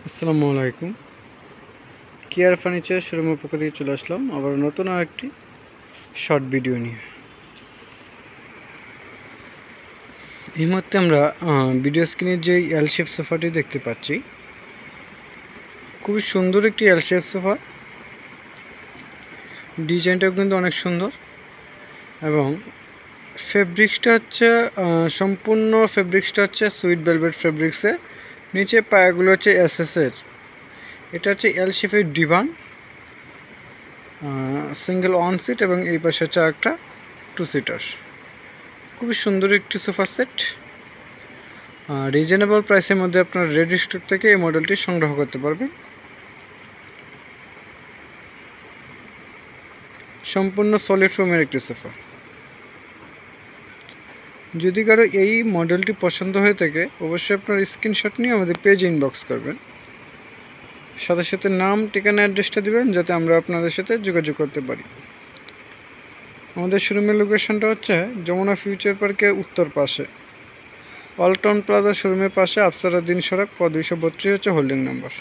আসসালামু আলাইকুম। Care furniture শোরুমের পক্ষ থেকে চলে আসলাম আবার নতুন আরেকটি শর্ট ভিডিও নিয়ে। এই মুহূর্তে আমরা ভিডিও স্ক্রিনে যে এল শেপ সোফাটি দেখতে পাচ্ছি, খুবই সুন্দর একটি এল শেপ সোফা। ডিজাইনটাও কিন্তু অনেক সুন্দর এবং ফেব্রিক্সটা হচ্ছে সম্পূর্ণ ফেব্রিক্সটা হচ্ছে সুইট ভেলভেট ফেব্রিক্সের। নিচে পায়াগুলো হচ্ছে এসএসের। এটা হচ্ছে এল শেপের ডিভান, সিঙ্গেল ওয়ান সিট এবং এই পাশে হচ্ছে একটা টু সিটার। খুবই সুন্দর একটি সোফা সেট। রিজনেবল প্রাইসের মধ্যে আপনার রেডি স্টোর থেকে এই মডেলটি সংগ্রহ করতে পারবেন। সম্পূর্ণ সলিড ফোমের একটি সোফা। যদি কারো এই মডেলটি পছন্দ হয়ে থাকে অবশ্যই আপনার স্ক্রিনশট নিয়ে আমাদের পেজে ইনবক্স করবেন, সাথে সাথে নাম, ঠিকানা, অ্যাড্রেসটা দিবেন যাতে আমরা আপনাদের সাথে যোগাযোগ করতে পারি। আমাদের শোরুমের লোকেশনটা হচ্ছে যমুনা ফিউচার পার্কের উত্তর পাশে, ওয়ালটন প্লাজা শোরুমের পাশে, আফসার উদ্দিন সড়ক, ক 232 হচ্ছে হোল্ডিং নাম্বার।